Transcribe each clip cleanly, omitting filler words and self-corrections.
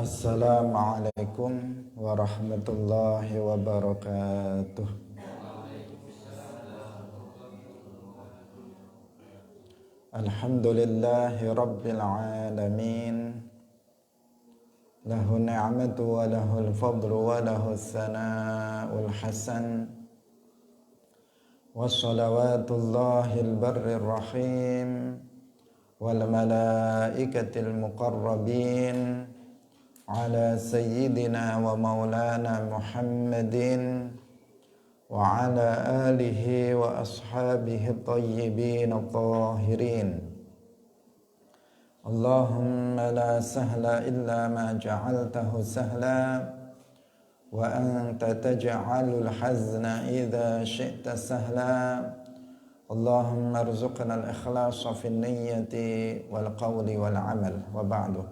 Assalamualaikum warahmatullahi wabarakatuh. Alhamdulillahi rabbil alamin. Lahu ni'matu wa lahul fadlu wa lahus sana'ul hasan. Wassalawatullahil barrir rahim wal malaikatil muqarrabin ala sayyidina wa maulana Muhammadin wa ala alihi wa ashabihi tayyibin tahirin. Allahumma la sahla illa ma ja'altahu sahla wa anta taj'alul hazna idha syi'ta sahla. Allahumma arzuqna al-ikhlasa fi niyyati wal qawli wal amal wa ba'du.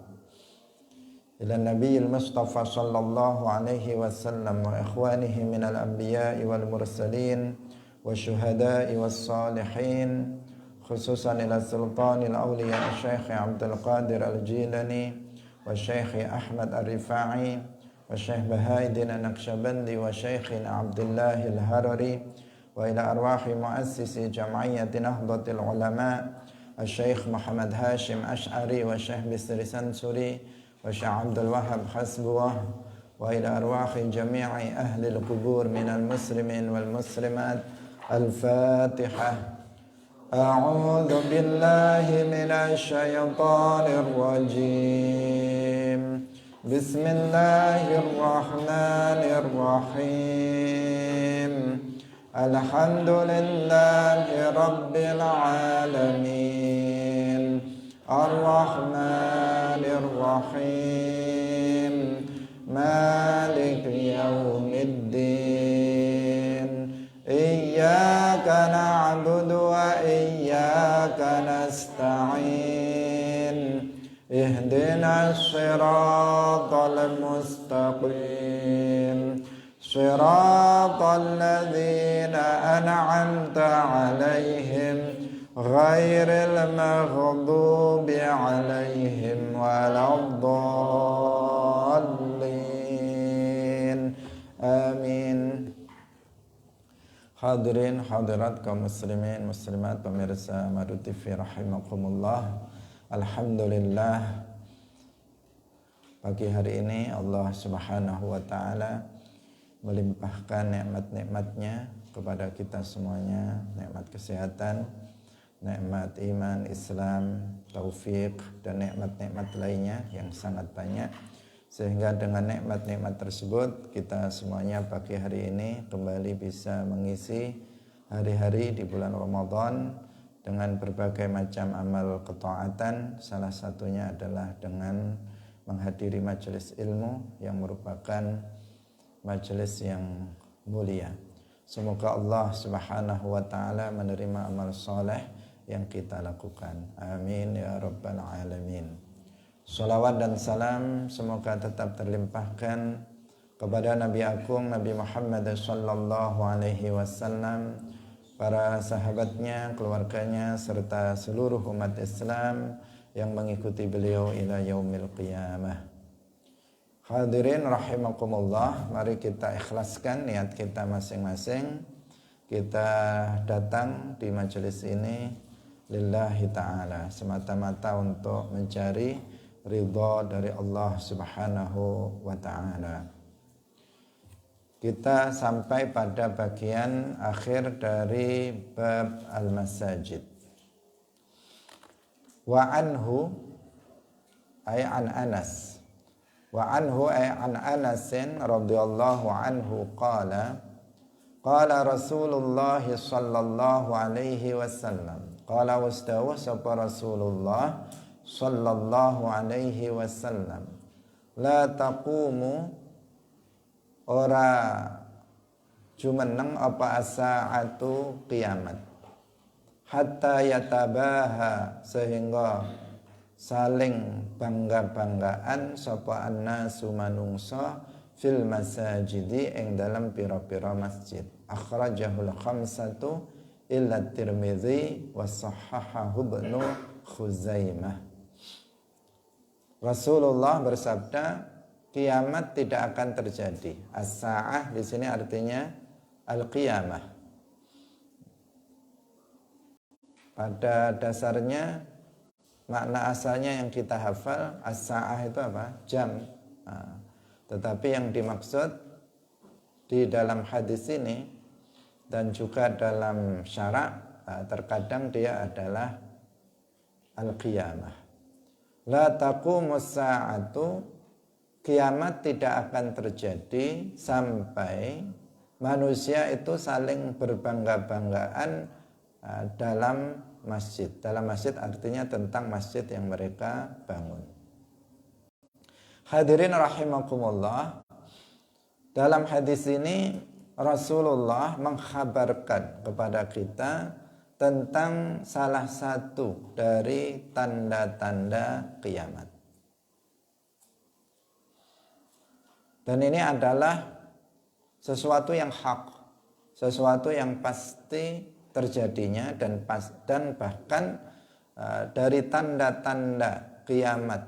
Ila Nabiyil Mustafa sallallahu alaihi wasallam wa ikhwanihi minal anbiya'i wal mursalin wa syuhada'i was salihin, khususan ila sultanil awliya Syekh Abdul Qadir Al-Jilani wa Syekh Ahmad Ar-Rifa'i wa Syekh Bahaidin An-Naqsyabandi wa Syekh Abdullah Al-Harari wa ila arwahi muassisi Jam'iyyati Nahdlatul Ulama Syekh Muhammad Hashim Ash'ari wa Syekh Bisri Sansuri wa Syekh Abdul Wahab Hasbuwah wa ila arwahi jami'i ahli al-qubur minal muslimin wal muslimat. Al-Fatihah. A'udzu billahi minasy syaithanir rajim. Bismillahirrahmanirrahim. Alhamdulillahi rabbil alamin. Ar-Rahmanir Rahim. Malik yaumiddin. Iyyaka na'budu wa iyyaka nasta'in. Ihdinas siratal mustaqim. Siratal ladzina an'amta 'alaihim ghairil maghdubi 'alaihim waladdallin. Amin. Hadirin hadirat kaum muslimin muslimat pemirsa Madu TV rahimakumullah. Alhamdulillah, pagi hari ini Allah Subhanahu wa taala melimpahkan nikmat-nikmatnya kepada kita semuanya, nikmat kesehatan, nikmat iman, Islam, taufik, dan nikmat-nikmat lainnya yang sangat banyak. Sehingga dengan nikmat-nikmat tersebut kita semuanya pagi hari ini kembali bisa mengisi hari-hari di bulan Ramadan dengan berbagai macam amal ketaatan. Salah satunya adalah dengan menghadiri majelis ilmu yang merupakan majelis yang mulia. Semoga Allah Subhanahu wa taala menerima amal soleh yang kita lakukan. Amin ya rabbal alamin. Salawat dan salam semoga tetap terlimpahkan kepada Nabi Agung Nabi Muhammad sallallahu alaihi wasallam, para sahabatnya, keluarganya, serta seluruh umat Islam yang mengikuti beliau ila yaumil qiyamah. Hadirin rahimakumullah, mari kita ikhlaskan niat kita masing-masing. Kita datang di majelis ini lillahi ta'ala, semata-mata untuk mencari ridha dari Allah Subhanahu wa ta'ala. Kita sampai pada bagian akhir dari bab al-masajid. Wa anhu ay an Anas. Wa anhu ay an Anasin radhiyallahu anhu qala qala Rasulullah sallallahu alaihi wasallam. Qala wastawah sapa Rasulullah sallallahu alaihi wasallam, la taqumu, ora jumeneng apa as-saatu kiamat, hatta yatabaha, sehingga saling bangga-banggaan sapa annasu manungsa fil masajidi ing dalam pira-pira masjid. Akhrajahul khamsatu illa Tirmidzi wa sahhahahu Ibnu Khuzaimah. Rasulullah bersabda, kiamat tidak akan terjadi. As-sa'ah di sini artinya al-qiyamah. Pada dasarnya makna asalnya yang kita hafal as-sa'ah itu apa? Jam. Nah, tetapi yang dimaksud di dalam hadis ini dan juga dalam syarak, terkadang dia adalah al-qiyamah. La taqumus sa'atu, kiamat tidak akan terjadi sampai manusia itu saling berbangga-banggaan dalam masjid. Dalam masjid artinya tentang masjid yang mereka bangun. Hadirin rahimakumullah, dalam hadis ini Rasulullah mengkhabarkan kepada kita tentang salah satu dari tanda-tanda kiamat. Dan ini adalah sesuatu yang hak, sesuatu yang pasti terjadinya dan bahkan dari tanda-tanda kiamat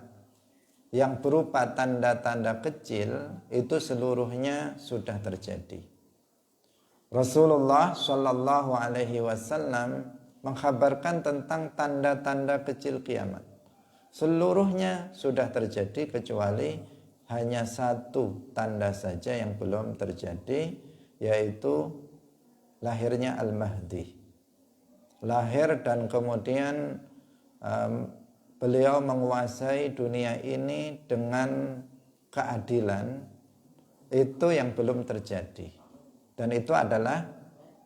yang berupa tanda-tanda kecil itu seluruhnya sudah terjadi. Rasulullah Shallallahu Alaihi Wasallam mengkhabarkan tentang tanda-tanda kecil kiamat. Seluruhnya sudah terjadi kecuali hanya satu tanda saja yang belum terjadi, yaitu lahirnya Al-Mahdi. Lahir dan kemudian beliau menguasai dunia ini dengan keadilan, itu yang belum terjadi. Dan itu adalah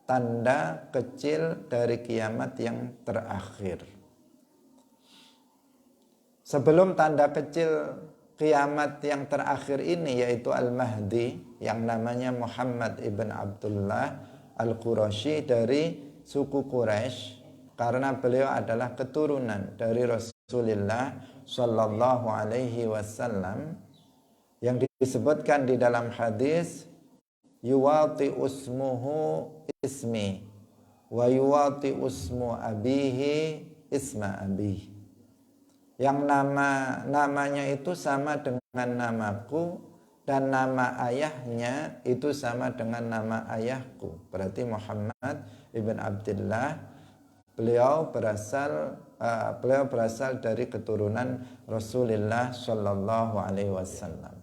tanda kecil dari kiamat yang terakhir. Sebelum tanda kecil kiamat yang terakhir ini, yaitu Al-Mahdi, yang namanya Muhammad ibn Abdullah Al-Qurashi dari suku Quraisy, karena beliau adalah keturunan dari Rasulullah Shallallahu Alaihi Wasallam, yang disebutkan di dalam hadis yuwati usmuhu ismi wa yuwati usmu abihi isma abihi, yang namanya itu sama dengan namaku dan nama ayahnya itu sama dengan nama ayahku. Berarti Muhammad ibn Abdullah, beliau berasal dari keturunan Rasulullah Shallallahu Alaihi Wasallam.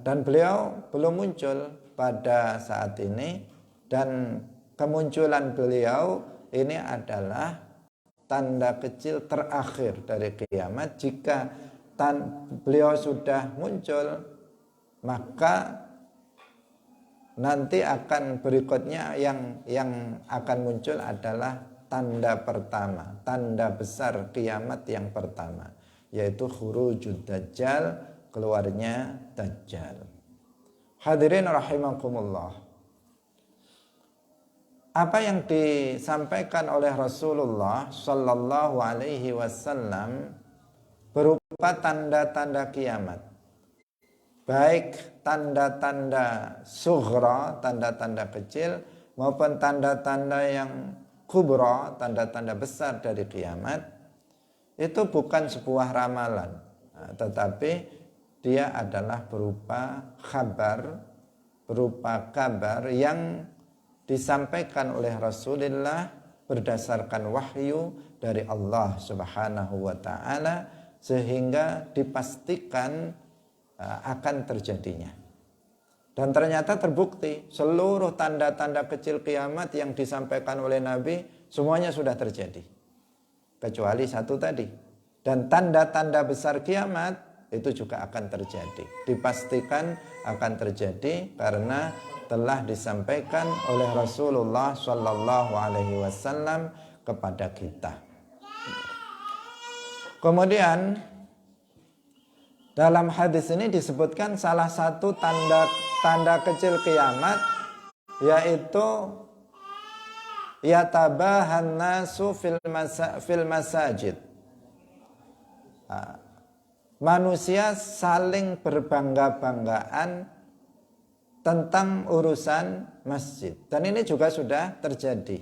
Dan beliau belum muncul pada saat ini, dan kemunculan beliau ini adalah tanda kecil terakhir dari kiamat. Jika beliau sudah muncul, maka nanti akan berikutnya yang akan muncul adalah tanda pertama, tanda besar kiamat yang pertama, yaitu khurujud dajjal, keluarnya Dajjal. Hadirin rahimakumullah, apa yang disampaikan oleh Rasulullah Sallallahu Alaihi Wasallam berupa tanda-tanda kiamat, baik tanda-tanda sughra, tanda-tanda kecil, maupun tanda-tanda yang kubra, tanda-tanda besar dari kiamat, itu bukan sebuah ramalan, tetapi dia adalah berupa kabar yang disampaikan oleh Rasulullah berdasarkan wahyu dari Allah Subhanahu wa taala, sehingga dipastikan akan terjadinya. Dan ternyata terbukti seluruh tanda-tanda kecil kiamat yang disampaikan oleh Nabi semuanya sudah terjadi, kecuali satu tadi. Dan tanda-tanda besar kiamat itu juga akan terjadi, dipastikan akan terjadi karena telah disampaikan oleh Rasulullah Shallallahu Alaihi Wasallam kepada kita. Kemudian dalam hadis ini disebutkan salah satu tanda kecil kiamat, yaitu yatabahan nasu fil masajid. Manusia saling berbangga-banggaan tentang urusan masjid. Dan ini juga sudah terjadi.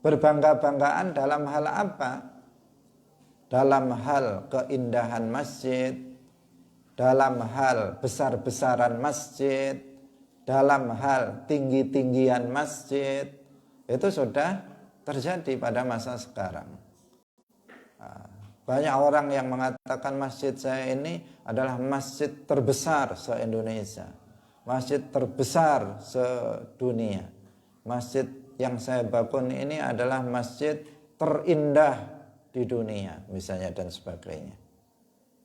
Berbangga-banggaan dalam hal apa? Dalam hal keindahan masjid, dalam hal besar-besaran masjid, dalam hal tinggi-tinggian masjid, itu sudah terjadi pada masa sekarang. Banyak orang yang mengatakan masjid saya ini adalah masjid terbesar se-Indonesia, masjid terbesar sedunia. Masjid yang saya bangun ini adalah masjid terindah di dunia, misalnya, dan sebagainya.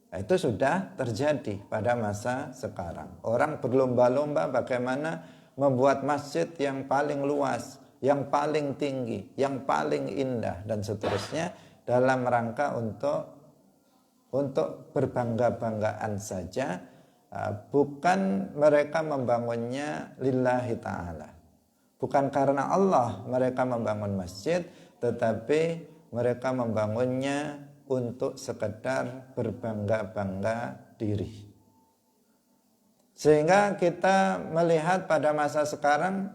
Nah, itu sudah terjadi pada masa sekarang. Orang berlomba-lomba bagaimana membuat masjid yang paling luas, yang paling tinggi, yang paling indah, dan seterusnya, dalam rangka untuk berbangga-banggaan saja, bukan mereka membangunnya lillahi ta'ala. Bukan karena Allah mereka membangun masjid, tetapi mereka membangunnya untuk sekedar berbangga-bangga diri. Sehingga kita melihat pada masa sekarang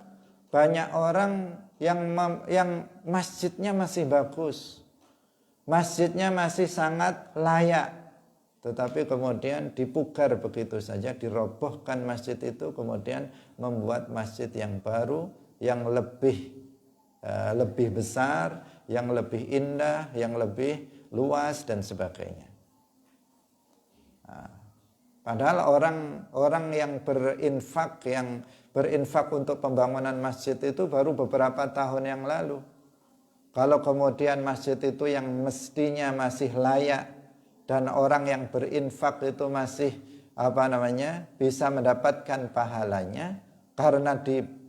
banyak orang yang masjidnya masih bagus, masjidnya masih sangat layak, tetapi kemudian dipugar begitu saja, dirobohkan masjid itu, kemudian membuat masjid yang baru, yang lebih besar, yang lebih indah, yang lebih luas, dan sebagainya. Padahal orang yang berinfak untuk pembangunan masjid itu baru beberapa tahun yang lalu. Kalau kemudian masjid itu yang mestinya masih layak dan orang yang berinfak itu masih bisa mendapatkan pahalanya, karena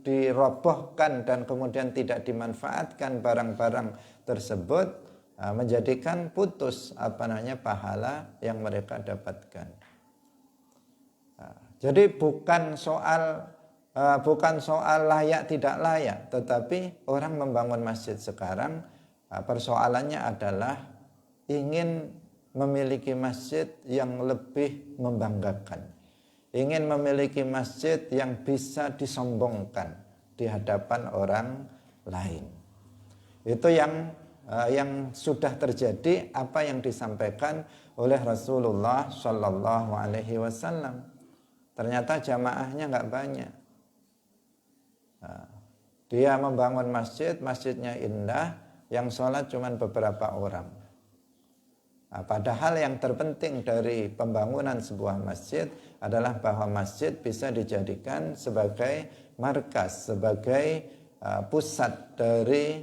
dirobohkan dan kemudian tidak dimanfaatkan barang-barang tersebut, menjadikan putus pahala yang mereka dapatkan. Jadi bukan soal layak tidak layak, tetapi orang membangun masjid sekarang, persoalannya adalah ingin memiliki masjid yang lebih membanggakan, ingin memiliki masjid yang bisa disombongkan di hadapan orang lain. Itu yang sudah terjadi, apa yang disampaikan oleh Rasulullah Shallallahu Alaihi Wasallam. Ternyata jamaahnya nggak banyak. Dia membangun masjid, masjidnya indah, yang sholat cuma beberapa orang. Padahal yang terpenting dari pembangunan sebuah masjid adalah bahwa masjid bisa dijadikan sebagai markas, sebagai pusat dari,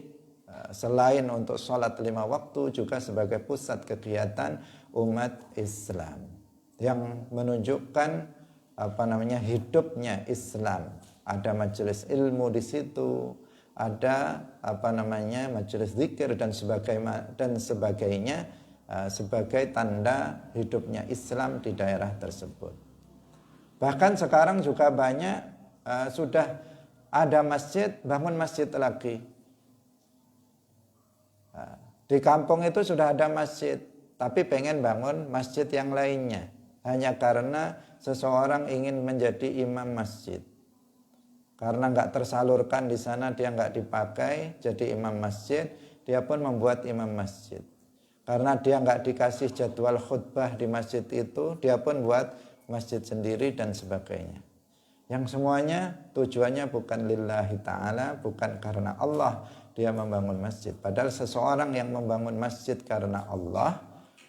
selain untuk sholat 5 waktu, juga sebagai pusat kegiatan umat Islam yang menunjukkan hidupnya Islam. Ada majelis ilmu di situ, ada majelis zikir dan sebagainya, sebagai tanda hidupnya Islam di daerah tersebut. Bahkan sekarang juga banyak sudah ada masjid, bangun masjid lagi. Di kampung itu sudah ada masjid, tapi pengen bangun masjid yang lainnya, hanya karena seseorang ingin menjadi imam masjid. Karena nggak tersalurkan di sana, dia nggak dipakai jadi imam masjid, dia pun membuat imam masjid. Karena dia nggak dikasih jadwal khutbah di masjid itu, dia pun buat masjid sendiri dan sebagainya. Yang semuanya tujuannya bukan lillahi ta'ala, bukan karena Allah dia membangun masjid. Padahal seseorang yang membangun masjid karena Allah,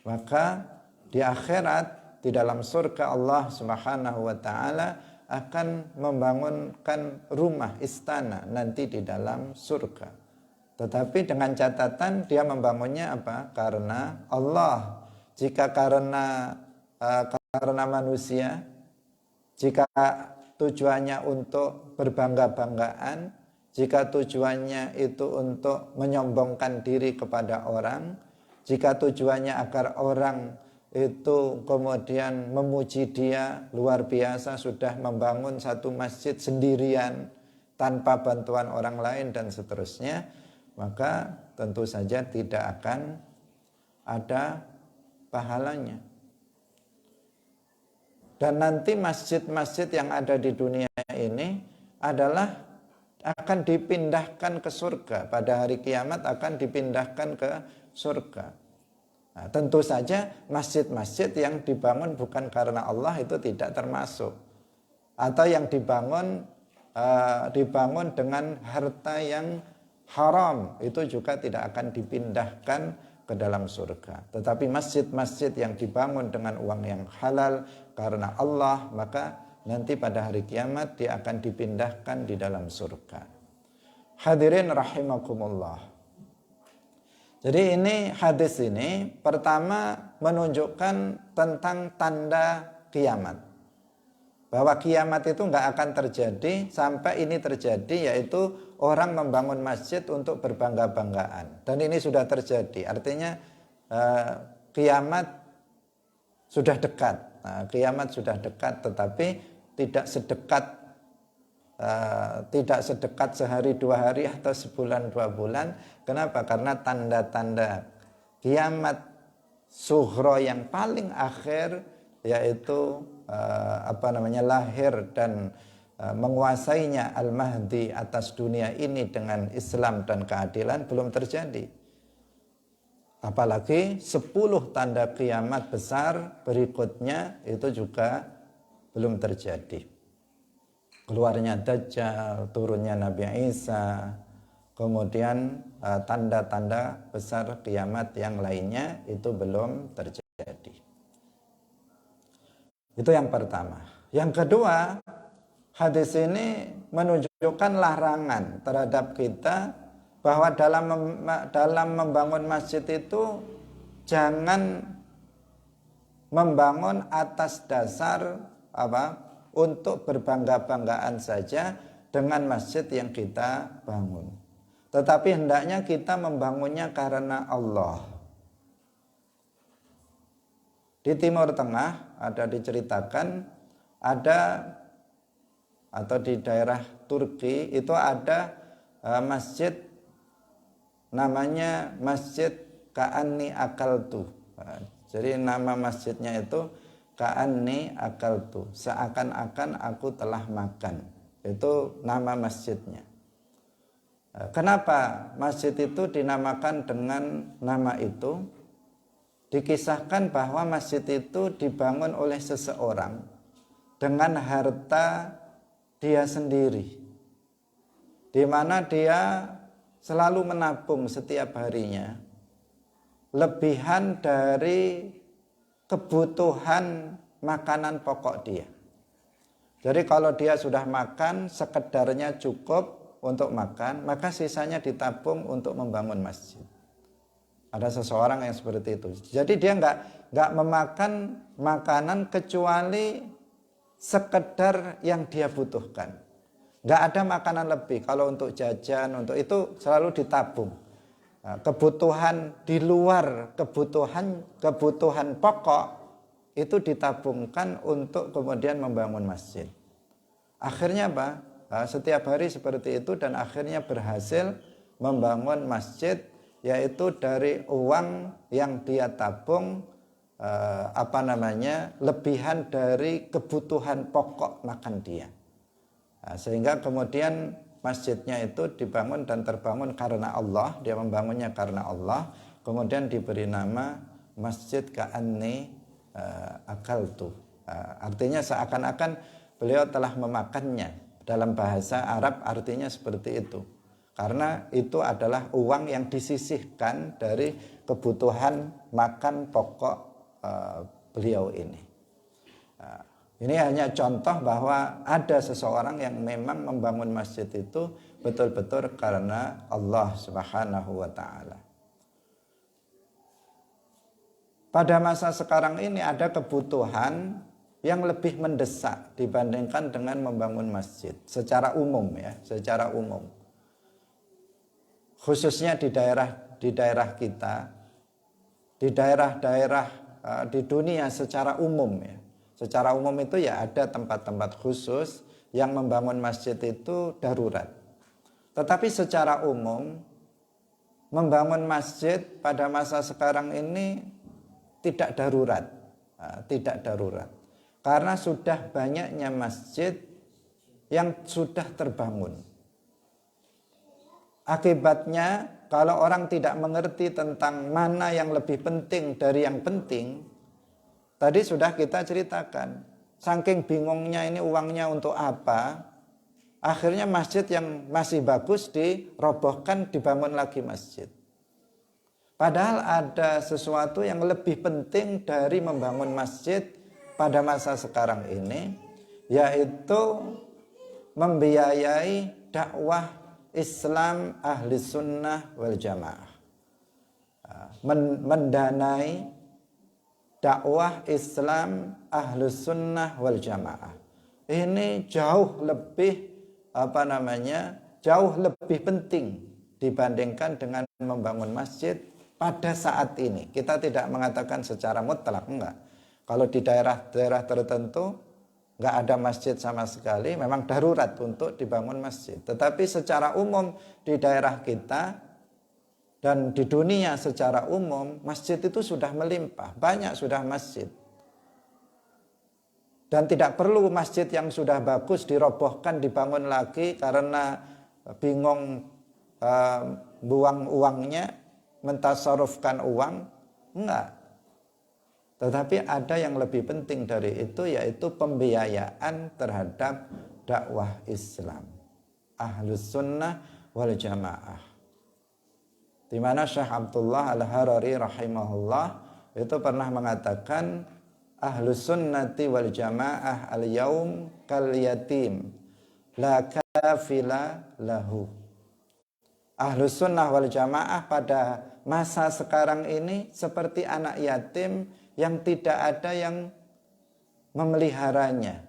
maka di akhirat, di dalam surga, Allah Subhanahu wa ta'ala akan membangunkan rumah istana nanti di dalam surga. Tetapi dengan catatan dia membangunnya apa? Karena Allah. Jika karena manusia, jika tujuannya untuk berbangga-banggaan, jika tujuannya itu untuk menyombongkan diri kepada orang, jika tujuannya agar orang itu kemudian memuji dia luar biasa, sudah membangun satu masjid sendirian tanpa bantuan orang lain dan seterusnya, maka tentu saja tidak akan ada pahalanya. Dan nanti masjid-masjid yang ada di dunia ini adalah akan dipindahkan ke surga. Pada hari kiamat akan dipindahkan ke surga. Nah, tentu saja masjid-masjid yang dibangun bukan karena Allah itu tidak termasuk. Atau yang dibangun dengan harta yang haram itu juga tidak akan dipindahkan ke dalam surga. Tetapi masjid-masjid yang dibangun dengan uang yang halal karena Allah, maka nanti pada hari kiamat dia akan dipindahkan di dalam surga. Hadirin rahimakumullah. Jadi ini hadis ini pertama menunjukkan tentang tanda kiamat. Bahwa kiamat itu nggak akan terjadi sampai ini terjadi, yaitu orang membangun masjid untuk berbangga-banggaan. Dan ini sudah terjadi, artinya kiamat sudah dekat. Nah, kiamat sudah dekat, tetapi tidak sedekat sehari 2 hari atau sebulan 2 bulan. Kenapa? Karena tanda-tanda kiamat sughra yang paling akhir, yaitu lahir dan menguasainya Al-Mahdi atas dunia ini dengan Islam dan keadilan belum terjadi. Apalagi 10 tanda kiamat besar berikutnya itu juga belum terjadi. Keluarnya Dajjal, turunnya Nabi Isa, kemudian tanda-tanda besar kiamat yang lainnya itu belum terjadi. Itu yang pertama. Yang kedua, hadis ini menunjukkan larangan terhadap kita bahwa dalam membangun masjid itu jangan membangun atas dasar untuk berbangga-banggaan saja dengan masjid yang kita bangun. Tetapi hendaknya kita membangunnya karena Allah. Di Timur Tengah ada diceritakan, atau di daerah Turki itu ada masjid namanya Masjid Ka'anni Akaltu. Jadi nama masjidnya itu Ka'anni Akaltu, seakan-akan aku telah makan. Itu nama masjidnya. Kenapa masjid itu dinamakan dengan nama itu? Dikisahkan bahwa masjid itu dibangun oleh seseorang dengan harta dia sendiri, di mana dia selalu menabung setiap harinya lebihan dari kebutuhan makanan pokok dia. Jadi kalau dia sudah makan sekedarnya cukup untuk makan, maka sisanya ditabung untuk membangun masjid. Ada seseorang yang seperti itu. Jadi dia nggak memakan makanan kecuali sekedar yang dia butuhkan. Nggak ada makanan lebih. Kalau untuk jajan, untuk itu selalu ditabung. Kebutuhan di luar kebutuhan pokok itu ditabungkan untuk kemudian membangun masjid. Akhirnya apa? Setiap hari seperti itu, dan akhirnya berhasil membangun masjid, yaitu dari uang yang dia tabung lebihan dari kebutuhan pokok makan dia. Sehingga kemudian masjidnya itu dibangun dan terbangun karena Allah, dia membangunnya karena Allah, kemudian diberi nama Masjid Ka'anni Akaltu. Artinya seakan-akan beliau telah memakannya. Dalam bahasa Arab artinya seperti itu. Karena itu adalah uang yang disisihkan dari kebutuhan makan pokok beliau ini. Ini hanya contoh bahwa ada seseorang yang memang membangun masjid itu betul-betul karena Allah Subhanahu wa ta'ala. Pada masa sekarang ini ada kebutuhan yang lebih mendesak dibandingkan dengan membangun masjid secara umum, ya, secara umum. Khususnya di daerah kita, di daerah-daerah di dunia secara umum, ya. Secara umum itu ya ada tempat-tempat khusus yang membangun masjid itu darurat. Tetapi secara umum membangun masjid pada masa sekarang ini tidak darurat. Tidak darurat. Karena sudah banyaknya masjid yang sudah terbangun. Akibatnya kalau orang tidak mengerti tentang mana yang lebih penting dari yang penting, tadi sudah kita ceritakan. Saking bingungnya ini uangnya untuk apa, akhirnya masjid yang masih bagus dirobohkan, dibangun lagi masjid. Padahal ada sesuatu yang lebih penting dari membangun masjid pada masa sekarang ini, yaitu membiayai dakwah Islam ahli sunnah wal jamaah. Mendanai dakwah Islam ahli sunnah wal jamaah. Ini jauh lebih jauh lebih penting dibandingkan dengan membangun masjid pada saat ini. Kita tidak mengatakan secara mutlak, enggak. Kalau di daerah-daerah tertentu nggak ada masjid sama sekali, memang darurat untuk dibangun masjid. Tetapi secara umum di daerah kita dan di dunia secara umum, masjid itu sudah melimpah, banyak sudah masjid. Dan tidak perlu masjid yang sudah bagus dirobohkan, dibangun lagi karena bingung buang uangnya, mentasarufkan uang, enggak. Tetapi ada yang lebih penting dari itu, yaitu pembiayaan terhadap dakwah Islam Ahlus Sunnah wal Jamaah. Di mana Syekh Abdullah Al-Harari rahimahullah itu pernah mengatakan, Ahlus Sunnati wal Jamaah al-yaum kal yatim la kafila lahu. Ahlus Sunnah wal Jamaah pada masa sekarang ini seperti anak yatim yang tidak ada yang memeliharanya.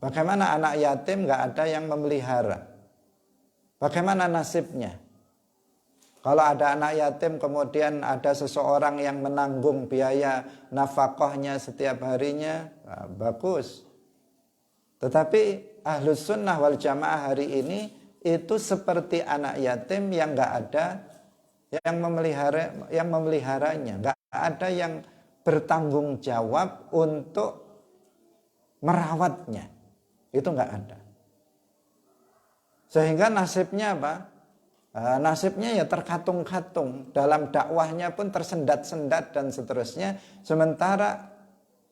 Bagaimana anak yatim nggak ada yang memelihara? Bagaimana nasibnya? Kalau ada anak yatim kemudian ada seseorang yang menanggung biaya nafkahnya setiap harinya, bagus. Tetapi Ahlus Sunnah wal Jamaah hari ini itu seperti anak yatim yang nggak ada yang memeliharanya, nggak ada yang bertanggung jawab untuk merawatnya, itu nggak ada. Sehingga nasibnya apa? Nasibnya ya terkatung-katung, dalam dakwahnya pun tersendat-sendat dan seterusnya. Sementara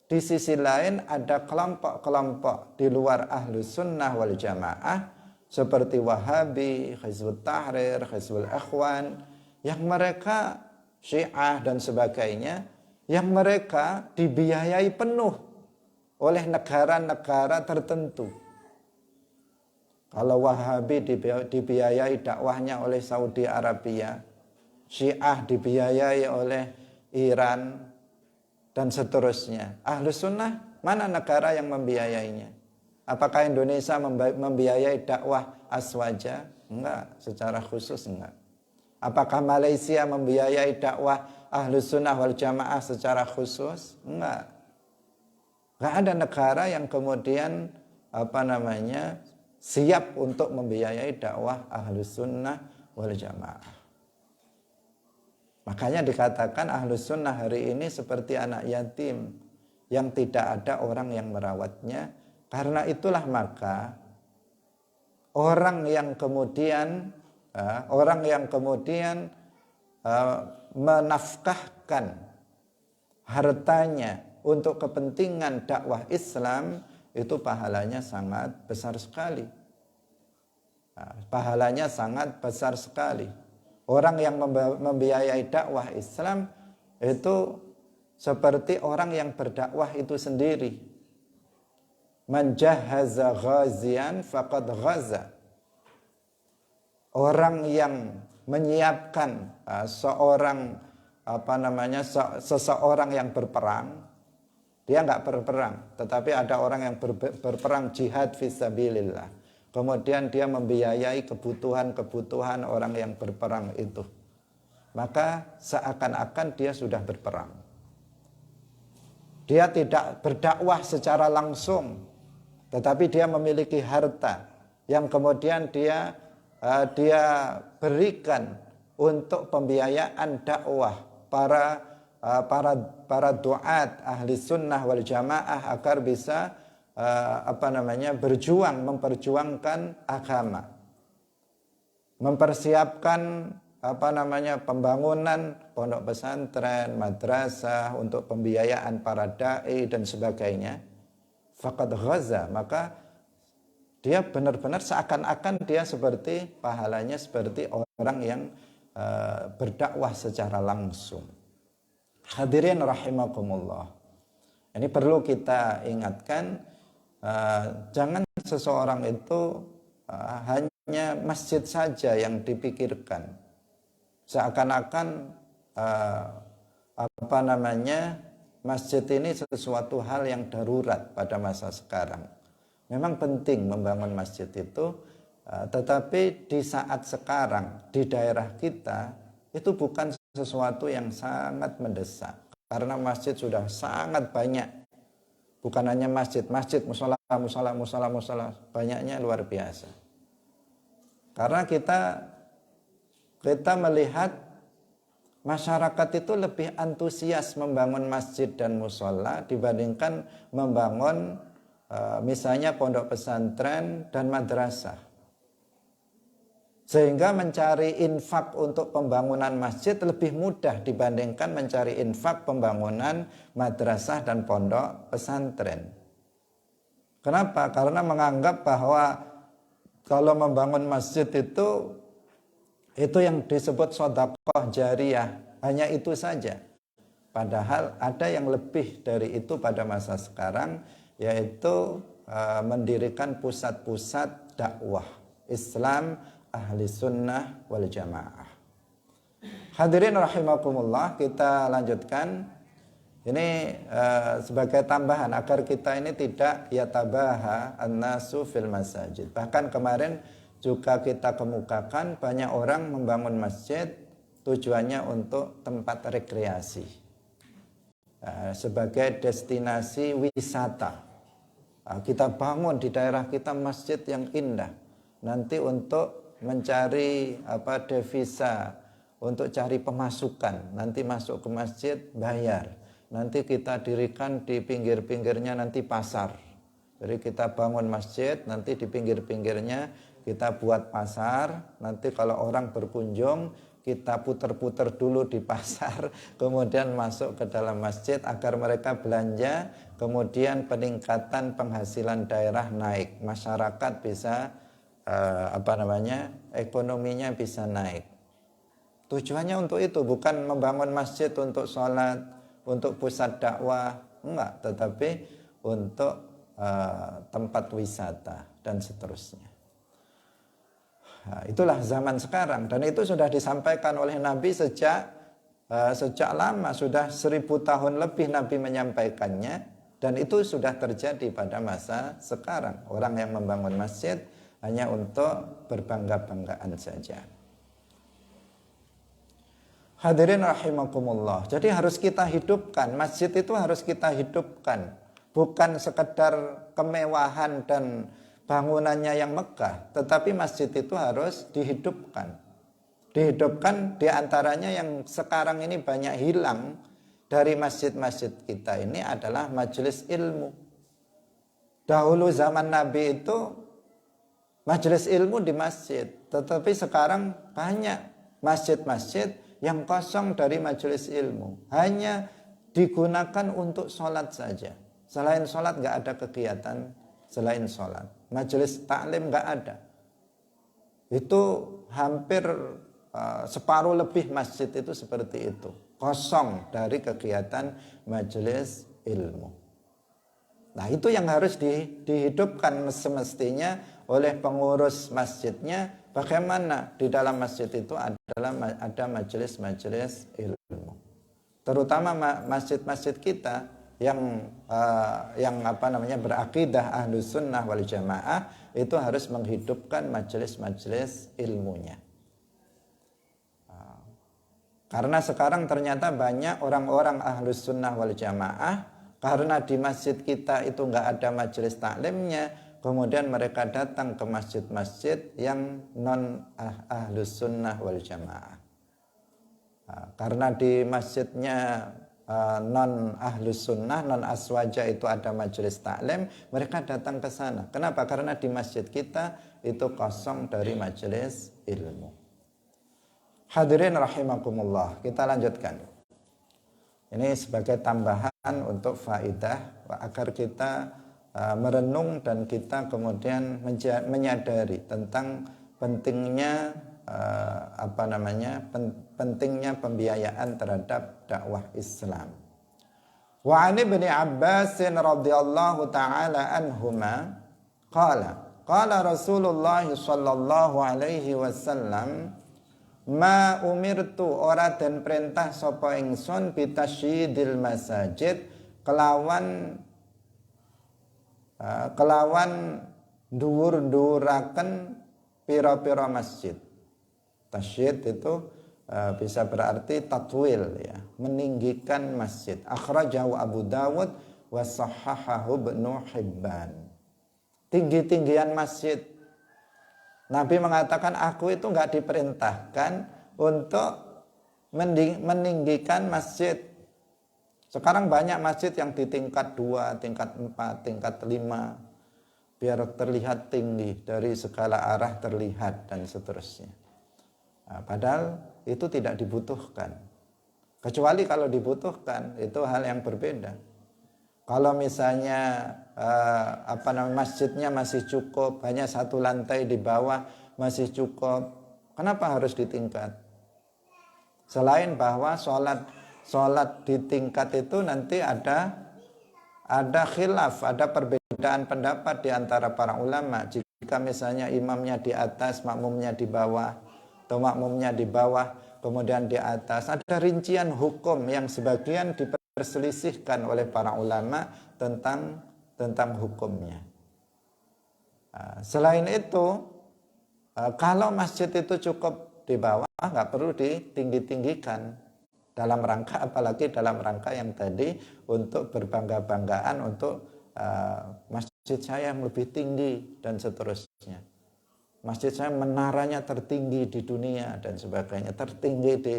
di sisi lain ada kelompok-kelompok di luar Ahlus Sunnah wal Jamaah seperti Wahabi, Hizbut Tahrir, Hizbul Ikhwan, yang mereka Syiah dan sebagainya, yang mereka dibiayai penuh oleh negara-negara tertentu. Kalau Wahabi dibiayai dakwahnya oleh Saudi Arabia, Syiah dibiayai oleh Iran, dan seterusnya. Ahlus Sunnah, mana negara yang membiayainya? Apakah Indonesia membiayai dakwah Aswaja? Enggak, secara khusus enggak. Apakah Malaysia membiayai dakwah Ahlus Sunnah wal Jamaah secara khusus? Enggak. Enggak ada negara yang kemudian siap untuk membiayai dakwah Ahlus Sunnah wal Jamaah. Makanya dikatakan Ahlus Sunnah hari ini seperti anak yatim yang tidak ada orang yang merawatnya. Karena itulah maka orang yang kemudian menafkahkan hartanya untuk kepentingan dakwah Islam, itu pahalanya sangat besar sekali. Pahalanya sangat besar sekali. Orang yang membiayai dakwah Islam itu seperti orang yang berdakwah itu sendiri. Man jahaza ghazian faqad ghaza. Orang yang menyiapkan seseorang yang berperang, dia nggak berperang, tetapi ada orang yang berperang jihad fisabilillah. Kemudian dia membiayai kebutuhan orang yang berperang itu. Maka seakan-akan dia sudah berperang. Dia tidak berdakwah secara langsung, tetapi dia memiliki harta yang kemudian dia berikan untuk pembiayaan dakwah para duat ahli sunnah wal jamaah agar bisa memperjuangkan agama. mempersiapkan pembangunan pondok pesantren, madrasah untuk pembiayaan para dai dan sebagainya, faqad ghaza, maka dia benar-benar seakan-akan dia seperti pahalanya seperti orang yang berdakwah secara langsung. Hadirin rahimakumullah. Ini perlu kita ingatkan, jangan seseorang itu hanya masjid saja yang dipikirkan. Seakan-akan masjid ini sesuatu hal yang darurat pada masa sekarang. Memang penting membangun masjid itu, tetapi di saat sekarang di daerah kita itu bukan sesuatu yang sangat mendesak, karena masjid sudah sangat banyak. Bukan hanya masjid, musola, banyaknya luar biasa. Karena kita melihat masyarakat itu lebih antusias membangun masjid dan musola dibandingkan membangun misalnya pondok pesantren dan madrasah. Sehingga mencari infak untuk pembangunan masjid lebih mudah dibandingkan mencari infak pembangunan madrasah dan pondok pesantren. Kenapa? Karena menganggap bahwa kalau membangun masjid itu yang disebut sedekah jariyah, hanya itu saja. Padahal ada yang lebih dari itu pada masa sekarang, yaitu mendirikan pusat-pusat dakwah Islam ahli sunnah wal jamaah. Hadirin rahimakumullah, kita lanjutkan. Ini sebagai tambahan agar kita ini tidak yatabaha an-nasu fil masajid. Bahkan kemarin juga kita kemukakan banyak orang membangun masjid tujuannya untuk tempat rekreasi, sebagai destinasi wisata. Kita bangun di daerah kita masjid yang indah, nanti untuk mencari devisa, untuk cari pemasukan. Nanti masuk ke masjid bayar, nanti kita dirikan di pinggir-pinggirnya nanti pasar. Jadi kita bangun masjid, nanti di pinggir-pinggirnya kita buat pasar. Nanti kalau orang berkunjung, kita puter-puter dulu di pasar, kemudian masuk ke dalam masjid agar mereka belanja, kemudian peningkatan penghasilan daerah naik, masyarakat bisa ekonominya bisa naik. Tujuannya untuk itu, bukan membangun masjid untuk sholat, untuk pusat dakwah, enggak, tetapi untuk tempat wisata dan seterusnya. Nah, itulah zaman sekarang, dan itu sudah disampaikan oleh Nabi sejak lama, sudah 1000 tahun lebih Nabi menyampaikannya, dan itu sudah terjadi pada masa sekarang. Orang yang membangun masjid hanya untuk berbangga-banggaan saja. Hadirin rahimakumullah. Jadi harus kita hidupkan, masjid itu harus kita hidupkan, bukan sekedar kemewahan dan bangunannya yang megah, tetapi masjid itu harus dihidupkan. Dihidupkan diantaranya yang sekarang ini banyak hilang dari masjid-masjid kita ini adalah majelis ilmu. Dahulu zaman Nabi itu majelis ilmu di masjid, tetapi sekarang banyak masjid-masjid yang kosong dari majelis ilmu, hanya digunakan untuk sholat saja. Selain sholat nggak ada kegiatan selain sholat. Majelis taklim nggak ada. Itu hampir separuh lebih masjid itu seperti itu, kosong dari kegiatan majelis ilmu. Nah, itu yang harus dihidupkan semestinya oleh pengurus masjidnya. Bagaimana di dalam masjid itu ada majelis-majelis ilmu, terutama masjid-masjid kita yang berakidah ahlus sunnah wal jamaah, itu harus menghidupkan majelis-majelis ilmunya. Karena sekarang ternyata banyak orang-orang ahlus sunnah wal jamaah, karena di masjid kita itu nggak ada majelis taklimnya, kemudian mereka datang ke masjid-masjid yang non ahlus sunnah wal jamaah. Karena di masjidnya non ahlus sunnah, non aswaja itu ada majelis taklim, mereka datang ke sana. Kenapa? Karena di masjid kita itu kosong dari majelis ilmu. Hadirin rahimakumullah, kita lanjutkan. Ini sebagai tambahan untuk faidah agar kita merenung dan kita kemudian menyadari tentang pentingnya pentingnya pembiayaan terhadap dakwah Islam. Wa an Ibnu Abbas radhiyallahu taala anhuma qala Rasulullah sallallahu alaihi wasallam ma umirtu ora den perintah sapa ingsun bitasyidil masajid kelawan dhuwur-dhuwuraken pira-pira masjid. Tasyid itu bisa berarti tatwil, ya, meninggikan masjid. Akhrajahu Abu Dawud wa sahhahahu Ibnu Hibban. Tinggi-tinggian masjid. Nabi mengatakan aku itu enggak diperintahkan untuk meninggikan masjid. Sekarang banyak masjid yang di tingkat 2, tingkat 4, tingkat 5 biar terlihat tinggi, dari segala arah terlihat dan seterusnya. Padahal itu tidak dibutuhkan. Kecuali kalau dibutuhkan, itu hal yang berbeda. Kalau misalnya masjidnya masih cukup, hanya 1 lantai di bawah masih cukup, kenapa harus ditingkat? Selain bahwa sholat di tingkat itu nanti ada khilaf, ada perbedaan pendapat di antara para ulama. Jika misalnya imamnya di atas, makmumnya di bawah, atau makmumnya di bawah, kemudian di atas, ada rincian hukum yang sebagian diperselisihkan oleh para ulama tentang hukumnya. Selain itu, kalau masjid itu cukup di bawah, nggak perlu ditinggi-tinggikan. Dalam rangka, apalagi dalam rangka yang tadi untuk berbangga-banggaan untuk masjid saya yang lebih tinggi dan seterusnya. Masjid saya menaranya tertinggi di dunia dan sebagainya, tertinggi di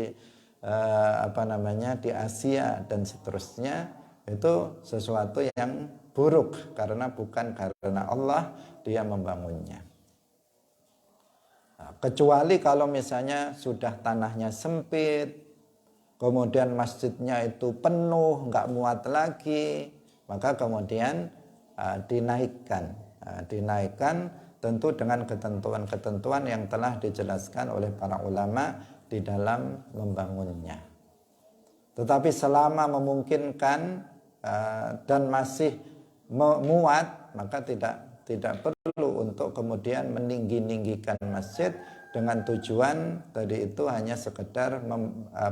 di Asia dan seterusnya. Itu sesuatu yang buruk karena bukan karena Allah dia membangunnya. Kecuali kalau misalnya sudah tanahnya sempit, kemudian masjidnya itu penuh, nggak muat lagi, maka kemudian dinaikkan tentu dengan ketentuan-ketentuan yang telah dijelaskan oleh para ulama di dalam membangunnya. Tetapi selama memungkinkan dan masih muat, maka tidak perlu untuk kemudian meninggi-ninggikan masjid dengan tujuan tadi itu hanya sekedar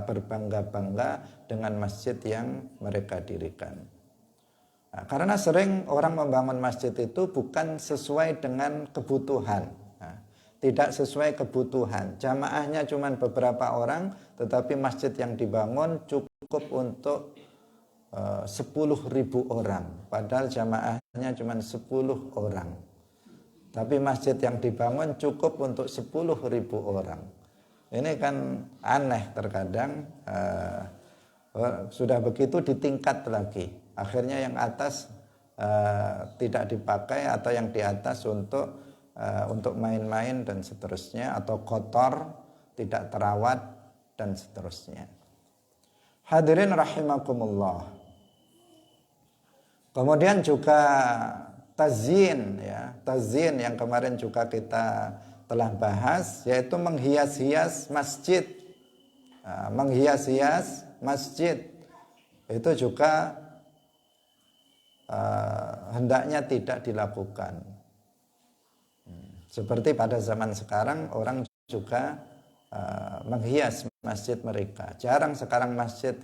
berbangga-bangga dengan masjid yang mereka dirikan. Karena sering orang membangun masjid itu bukan sesuai dengan kebutuhan. Tidak sesuai kebutuhan. Jamaahnya cuma beberapa orang, tetapi masjid yang dibangun cukup untuk 10.000 orang. Padahal jamaahnya cuma 10 orang. Tapi masjid yang dibangun cukup untuk 10.000 orang. Ini kan aneh terkadang. Sudah begitu ditingkat lagi. Akhirnya yang atas tidak dipakai, atau yang di atas untuk main-main dan seterusnya, atau kotor, tidak terawat dan seterusnya. Hadirin rahimakumullah. Kemudian juga tazyin, ya, tazyin yang kemarin juga kita telah bahas, yaitu menghias-hias masjid. Menghias-hias masjid itu juga hendaknya tidak dilakukan. Seperti pada zaman sekarang orang juga menghias masjid mereka. Jarang sekarang masjid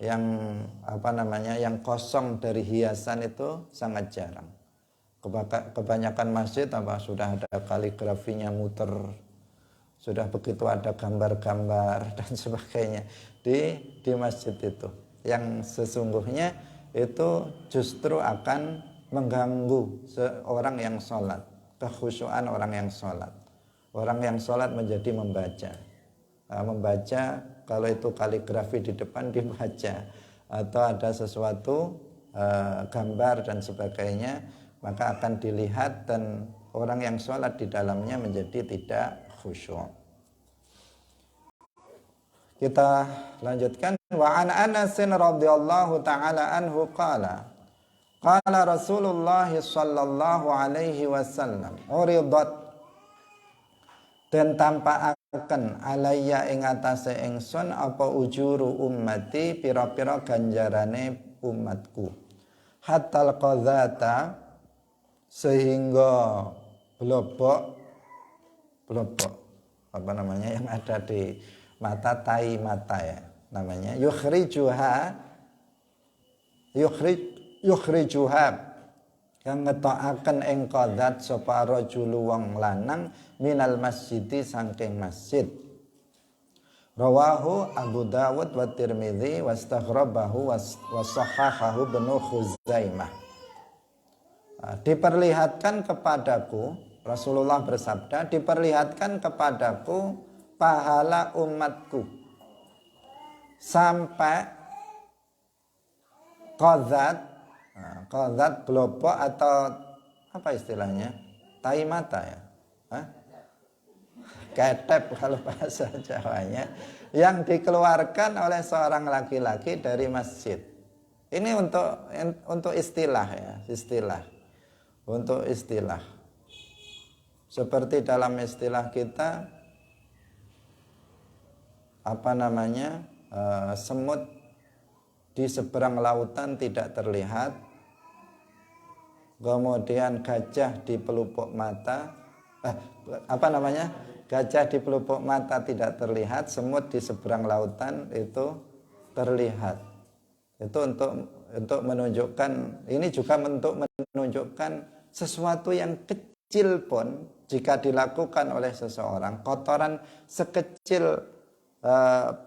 yang kosong dari hiasan itu sangat jarang. Kebanyakan masjid sudah ada kaligrafinya muter, sudah begitu ada gambar-gambar dan sebagainya di masjid itu, yang sesungguhnya itu justru akan mengganggu seorang yang sholat, kekhusyuan orang yang sholat. Orang yang sholat menjadi membaca, kalau itu kaligrafi di depan dibaca, atau ada sesuatu gambar dan sebagainya, maka akan dilihat dan orang yang sholat di dalamnya menjadi tidak khusyuk. Kita lanjutkan. Wa an Anas radhiyallahu taala anhu qala Rasulullah sallallahu alaihi wasallam uridat dan tampakaken alayya ing atase ingsun apa ujuru ummati pira-pira ganjarane umatku hatal qadzata sehingga blobok apa namanya yang ada di mata, tai mata ya namanya, yukhrijuha yang ngetokaken ing qadzat sapa rajulu wong lanang minal masjidi saking masjid. Rawahu Abu Dawud wa Tirmidzi wastaghrabahu wa sahahahu Ibnu Khuzaimah. Diperlihatkan kepadaku, Rasulullah bersabda, diperlihatkan kepadaku pahala umatku sampai qadzat blobok atau apa istilahnya, tai mata ya, ketep kalau bahasa Jawanya, yang dikeluarkan oleh seorang laki-laki dari masjid. Ini untuk istilah ya, untuk istilah. Seperti dalam istilah kita apa namanya, semut di seberang lautan tidak terlihat, kemudian gajah di pelupuk mata, gajah di pelupuk mata tidak terlihat, semut di seberang lautan itu terlihat. Itu untuk menunjukkan, ini juga untuk menunjukkan sesuatu yang kecil pun jika dilakukan oleh seseorang, kotoran sekecil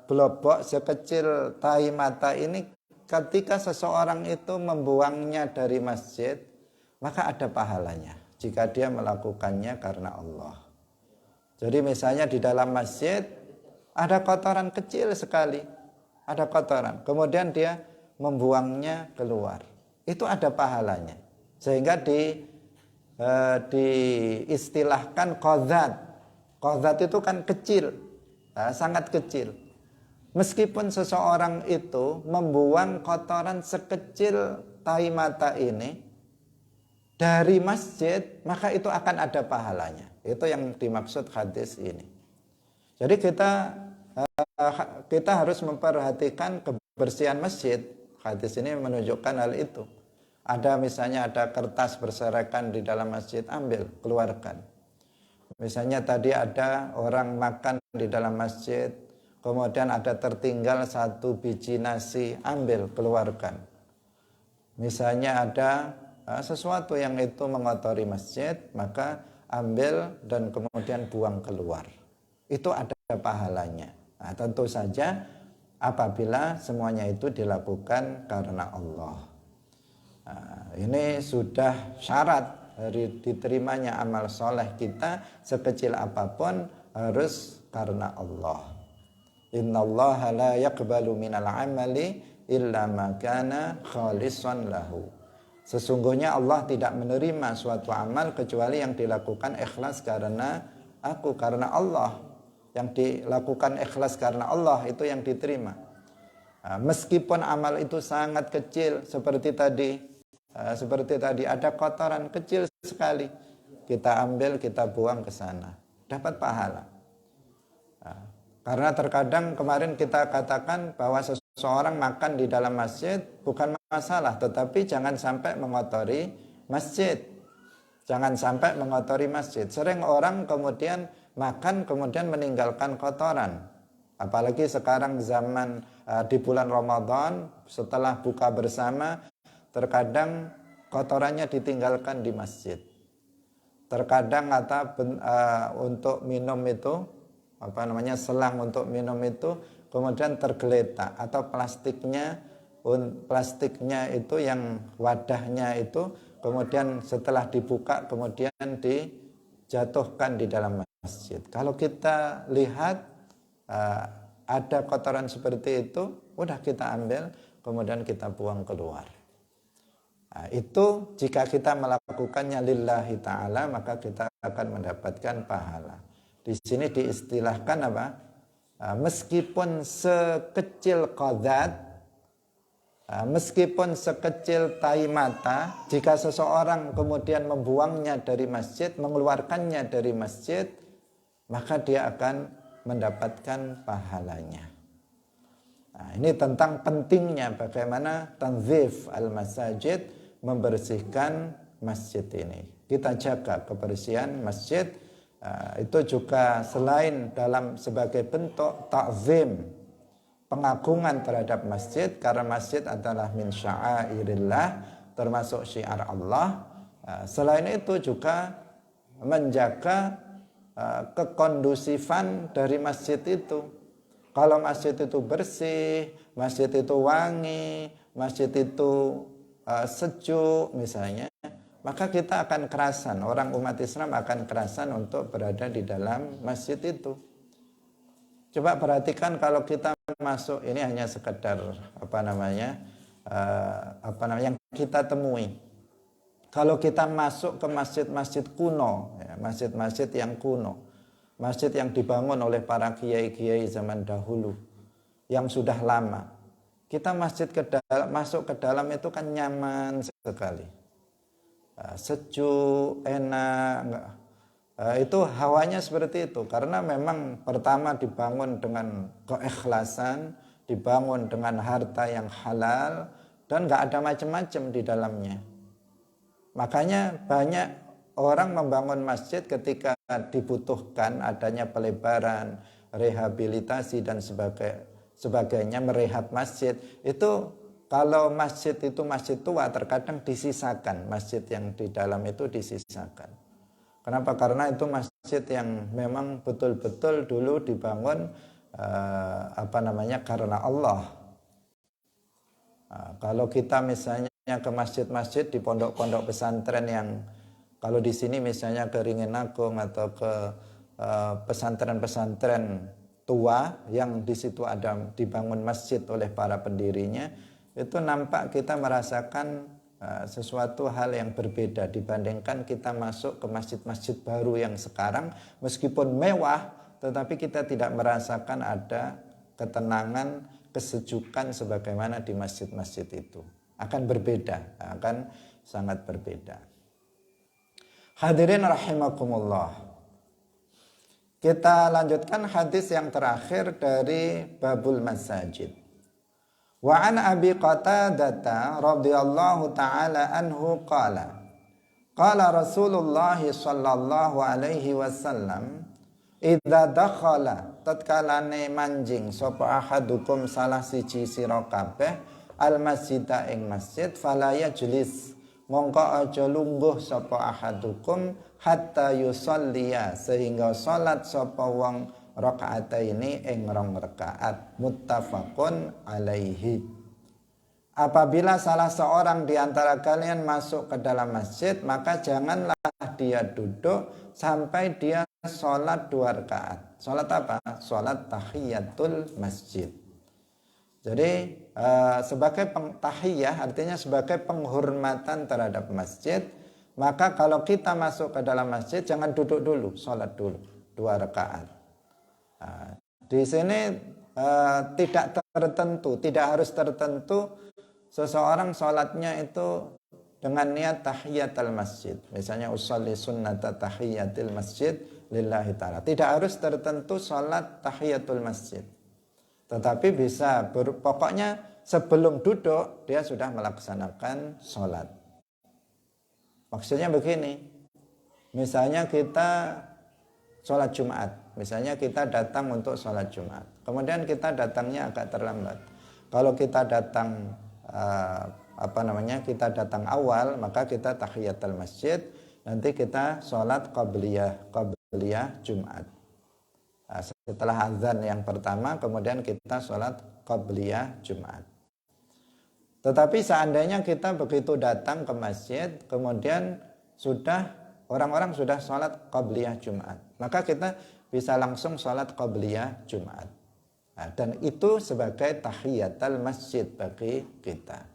blobok, sekecil tai mata ini, ketika seseorang itu membuangnya dari masjid, maka ada pahalanya jika dia melakukannya karena Allah. Jadi misalnya di dalam masjid ada kotoran kecil sekali, ada kotoran, kemudian dia membuangnya keluar, itu ada pahalanya. Sehingga diistilahkan qadzat. Qadzat itu kan kecil, sangat kecil. Meskipun seseorang itu membuang kotoran sekecil tai mata ini dari masjid, maka itu akan ada pahalanya. Itu yang dimaksud hadis ini. Jadi kita harus memperhatikan kebersihan masjid. Hadis ini menunjukkan hal itu. Misalnya ada kertas berserakan di dalam masjid, ambil, keluarkan. Misalnya tadi ada orang makan di dalam masjid, kemudian ada tertinggal 1 biji nasi, ambil, keluarkan. Misalnya ada sesuatu yang itu mengotori masjid, maka ambil dan kemudian buang keluar. Itu ada pahalanya. Nah, tentu saja apabila semuanya itu dilakukan karena Allah. Nah, ini sudah syarat dari diterimanya amal soleh kita, sekecil apapun harus karena Allah. Innallaha la yaqbalu minal amali illa ma kana khalisan lahu. Sesungguhnya Allah tidak menerima suatu amal kecuali yang dilakukan ikhlas karena aku, karena Allah. Yang dilakukan ikhlas karena Allah itu yang diterima. Meskipun amal itu sangat kecil, seperti tadi ada kotoran kecil sekali, kita ambil, kita buang ke sana, dapat pahala. Karena terkadang kemarin kita katakan bahwa seseorang makan di dalam masjid bukan masalah, tetapi jangan sampai mengotori masjid. Jangan sampai mengotori masjid. Sering orang kemudian makan kemudian meninggalkan kotoran. Apalagi sekarang zaman di bulan Ramadan, setelah buka bersama, terkadang kotorannya ditinggalkan di masjid. Terkadang untuk minum itu, selang untuk minum itu kemudian tergeletak, atau plastiknya itu yang wadahnya itu kemudian setelah dibuka kemudian dijatuhkan di dalam masjid. Kalau kita lihat ada kotoran seperti itu, udah kita ambil, kemudian kita buang keluar. Nah, itu jika kita melakukannya lillahi ta'ala, maka kita akan mendapatkan pahala. Di sini diistilahkan apa? Meskipun sekecil qadat, meskipun sekecil tai mata, jika seseorang kemudian membuangnya dari masjid, mengeluarkannya dari masjid, maka dia akan mendapatkan pahalanya. Nah, ini tentang pentingnya bagaimana tanzif al-masajid, membersihkan masjid ini. Kita jaga kebersihan masjid, itu juga selain dalam sebagai bentuk ta'zim, pengagungan terhadap masjid, karena masjid adalah min sya'airillah, termasuk syiar Allah. Selain itu juga menjaga kekondusifan dari masjid itu. Kalau masjid itu bersih, masjid itu wangi, masjid itu sejuk misalnya, maka kita akan kerasan, orang umat Islam akan kerasan untuk berada di dalam masjid itu. Coba perhatikan kalau kita masuk, ini hanya sekedar yang kita temui. Kalau kita masuk ke masjid-masjid kuno, ya, masjid-masjid yang kuno, masjid yang dibangun oleh para kiai-kiai zaman dahulu, yang sudah lama, kita masuk ke dalam itu kan nyaman sekali, sejuk, enak. Itu hawanya seperti itu, karena memang pertama dibangun dengan keikhlasan, dibangun dengan harta yang halal, dan nggak ada macam-macam di dalamnya. Makanya banyak orang membangun masjid ketika dibutuhkan adanya pelebaran, rehabilitasi dan sebagainya, merehab masjid. Itu kalau masjid itu masjid tua, terkadang disisakan, masjid yang di dalam itu disisakan. Kenapa? Karena itu masjid yang memang betul-betul dulu dibangun karena Allah. Kalau kita misalnya ke masjid-masjid di pondok-pondok pesantren yang kalau di sini misalnya ke Ringin Agung atau ke pesantren-pesantren tua yang di situ ada dibangun masjid oleh para pendirinya, itu nampak kita merasakan sesuatu hal yang berbeda dibandingkan kita masuk ke masjid-masjid baru yang sekarang, meskipun mewah tetapi kita tidak merasakan ada ketenangan, kesejukan sebagaimana di masjid-masjid itu. Akan berbeda, akan sangat berbeda. Hadirin rahimakumullah. Kita lanjutkan hadis yang terakhir dari babul masajid. Wa an Abi Qatadah radhiyallahu taala anhu qala Rasulullah sallallahu alaihi wasallam, idza dakhala, tatkalane manjing sapa ahadukum salah siji sira kabeh al masjida ing masjid, fala yajlis, mongko aja lungguh sapa ahadukum hatta yusalliya, sehingga salat sapa wong rakaataini ing 2 rakaat. Muttafaqun alaihi. Apabila salah seorang di antara kalian masuk ke dalam masjid, maka janganlah dia duduk sampai dia sholat 2 rakaat. Sholat apa? Sholat tahiyatul masjid. Jadi sebagai tahiyah artinya sebagai penghormatan terhadap masjid. Maka kalau kita masuk ke dalam masjid, jangan duduk dulu, sholat dulu 2 rakaat. Di sini tidak tertentu, tidak harus tertentu seseorang sholatnya itu dengan niat tahiyatul masjid. Misalnya usolli sunnata tahiyatil masjid lillahi ta'ala. Tidak harus tertentu sholat tahiyatul masjid. Tetapi bisa pokoknya sebelum duduk dia sudah melaksanakan sholat. Maksudnya begini, misalnya kita sholat Jumat, misalnya kita datang untuk sholat Jumat, kemudian kita datangnya agak terlambat. Kalau kita datang kita datang awal, maka kita tahiyatul masjid, nanti kita sholat qabliyah Jumat. Setelah azan yang pertama, kemudian kita sholat qabliyah Jumat. Tetapi seandainya kita begitu datang ke masjid, kemudian orang-orang sudah sholat qabliyah Jumat, maka kita bisa langsung sholat qabliyah Jumat. Nah, dan itu sebagai tahiyatul masjid bagi kita.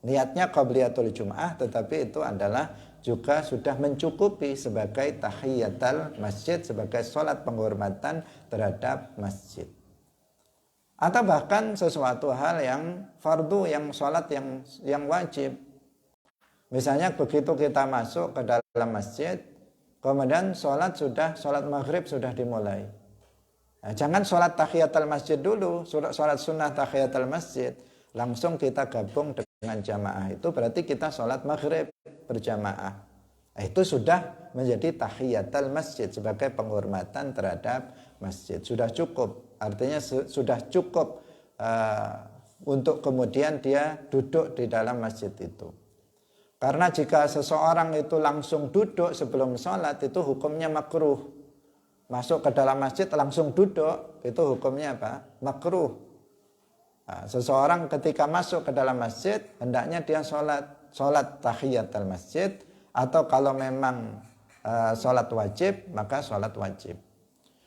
Niatnya qabliyatul Jum'ah, tetapi itu adalah juga sudah mencukupi sebagai tahiyatul masjid, sebagai sholat penghormatan terhadap masjid. Atau bahkan sesuatu hal yang fardu, yang sholat yang wajib. Misalnya begitu kita masuk ke dalam masjid, kemudian sholat maghrib sudah dimulai. Nah, jangan sholat tahiyatul masjid dulu, sholat sunnah tahiyatul masjid, langsung kita gabung dengan jamaah. Itu berarti kita sholat maghrib berjamaah. Nah, itu sudah menjadi tahiyatul masjid sebagai penghormatan terhadap masjid. Sudah cukup, artinya sudah cukup untuk kemudian dia duduk di dalam masjid itu. Karena jika seseorang itu langsung duduk sebelum sholat, itu hukumnya makruh. Masuk ke dalam masjid langsung duduk, itu hukumnya apa? Makruh. Nah, seseorang ketika masuk ke dalam masjid, hendaknya dia sholat tahiyatul masjid, atau kalau memang sholat wajib, maka sholat wajib.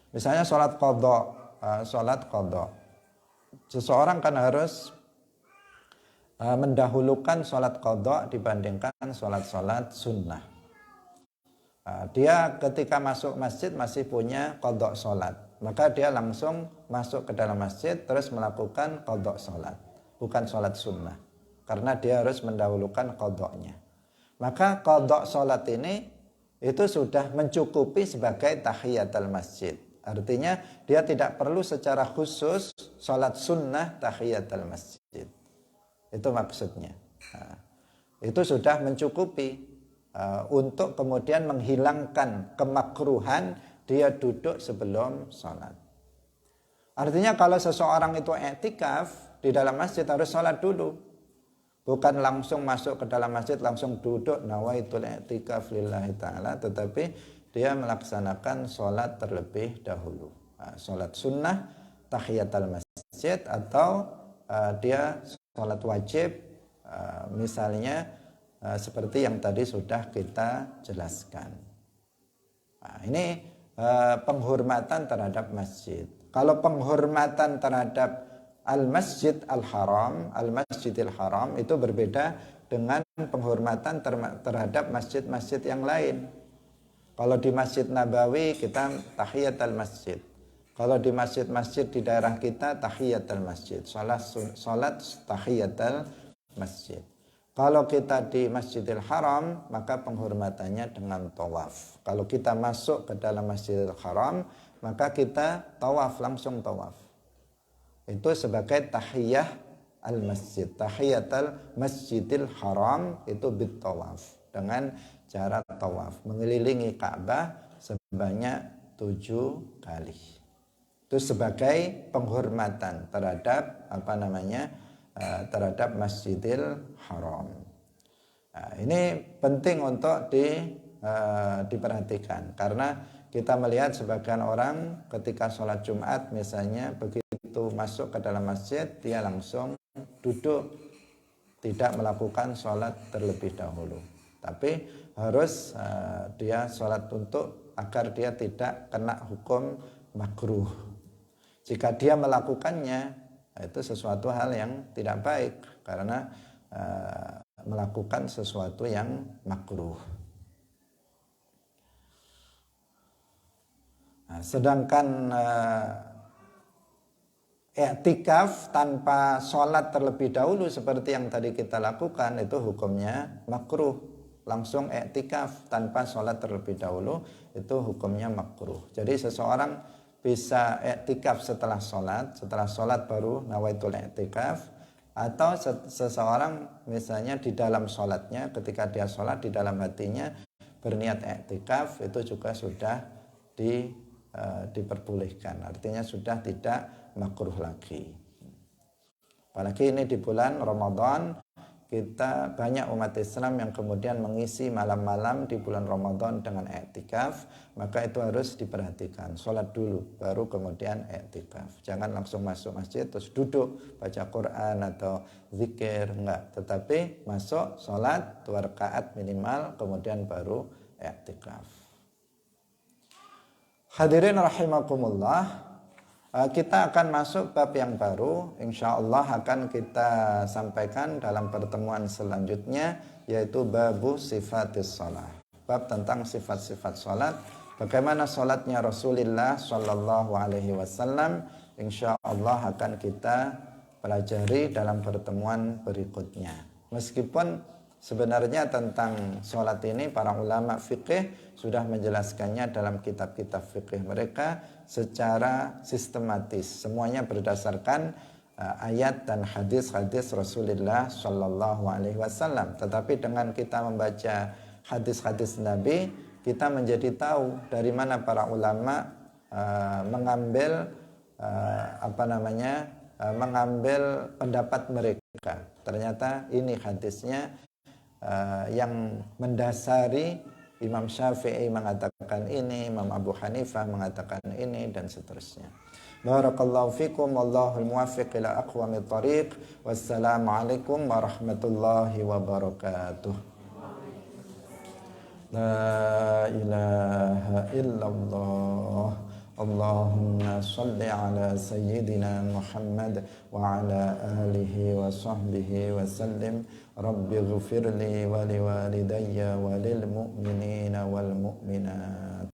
Misalnya sholat qadha. Seseorang kan harus mendahulukan sholat qadha dibandingkan sholat sunnah. Dia ketika masuk masjid masih punya qadha sholat, maka dia langsung masuk ke dalam masjid terus melakukan qadha sholat, bukan sholat sunnah, karena dia harus mendahulukan qadha-nya. Maka qadha sholat ini itu sudah mencukupi sebagai tahiyatul masjid. Artinya dia tidak perlu secara khusus sholat sunnah tahiyatul masjid. Itu maksudnya. Nah, itu sudah mencukupi untuk kemudian menghilangkan kemakruhan dia duduk sebelum sholat. Artinya kalau seseorang itu i'tikaf di dalam masjid harus sholat dulu. Bukan langsung masuk ke dalam masjid langsung duduk nawaitul i'tikaf lillahi ta'ala, tetapi dia melaksanakan sholat terlebih dahulu. Sholat sunnah tahiyatul masjid, atau dia sholat wajib, misalnya seperti yang tadi sudah kita jelaskan. Nah, ini penghormatan terhadap masjid. Kalau penghormatan terhadap al-masjid al-haram, al-masjidil haram itu berbeda dengan penghormatan terhadap masjid-masjid yang lain. Kalau di Masjid Nabawi kita tahiyatul masjid. Kalau di masjid-masjid di daerah kita tahiyatul masjid, salat tahiyatul masjid. Kalau kita di Masjidil Haram, maka penghormatannya dengan tawaf. Kalau kita masuk ke dalam Masjidil Haram, maka kita tawaf, langsung tawaf. Itu sebagai tahiyah al-masjid. Tahiyatul Masjidil Haram itu bitawaf, dengan cara tawaf, mengelilingi Ka'bah sebanyak 7 kali. Itu sebagai penghormatan terhadap terhadap Masjidil Haram. Nah, ini penting untuk diperhatikan, karena kita melihat sebagian orang ketika sholat Jumat misalnya, begitu masuk ke dalam masjid dia langsung duduk, tidak melakukan sholat terlebih dahulu, tapi harus dia sholat agar dia tidak kena hukum makruh. Jika dia melakukannya, itu sesuatu hal yang tidak baik, karena melakukan sesuatu yang makruh. Nah, sedangkan i'tikaf tanpa sholat terlebih dahulu seperti yang tadi kita lakukan, itu hukumnya makruh. Langsung i'tikaf tanpa sholat terlebih dahulu, itu hukumnya makruh. Jadi seseorang bisa i'tikaf setelah sholat baru nawaitul i'tikaf, atau seseorang misalnya di dalam sholatnya, ketika dia sholat di dalam hatinya berniat i'tikaf, itu juga sudah diperbolehkan, artinya sudah tidak makruh lagi. Apalagi ini di bulan Ramadan, kita banyak umat Islam yang kemudian mengisi malam-malam di bulan Ramadan dengan i'tikaf, maka itu harus diperhatikan. Sholat dulu, baru kemudian i'tikaf. Jangan langsung masuk masjid terus duduk baca Quran atau zikir, enggak. Tetapi masuk, sholat 2 rakaat minimal, kemudian baru i'tikaf. Hadirin rahimakumullah, Kita akan masuk bab yang baru, insya Allah akan kita sampaikan dalam pertemuan selanjutnya, yaitu babu sifatis sholat. Bab tentang sifat-sifat sholat, bagaimana sholatnya Rasulullah Shallallahu Alaihi Wasallam, insya Allah akan kita pelajari dalam pertemuan berikutnya. Meskipun sebenarnya tentang sholat ini para ulama fikih sudah menjelaskannya dalam kitab-kitab fikih mereka secara sistematis. Semuanya berdasarkan ayat dan hadis-hadis Rasulullah Shallallahu Alaihi Wasallam. Tetapi dengan kita membaca hadis-hadis Nabi, kita menjadi tahu dari mana para ulama mengambil mengambil pendapat mereka. Ternyata ini hadisnya yang mendasari Imam Syafi'i mengatakan ini, Imam Abu Hanifah mengatakan ini, dan seterusnya. Barakallahu fikum, wallahul muwaffiq ila aqwamit thariq. Wassalamualaikum warahmatullahi wabarakatuh. La ilaha illallah. Allahumma salli ala sayyidina Muhammad wa ala alihi wa sahbihi wa sallim. Rabbi ghfirli wa liwalidayya wa lil mu'minina wal mu'minat.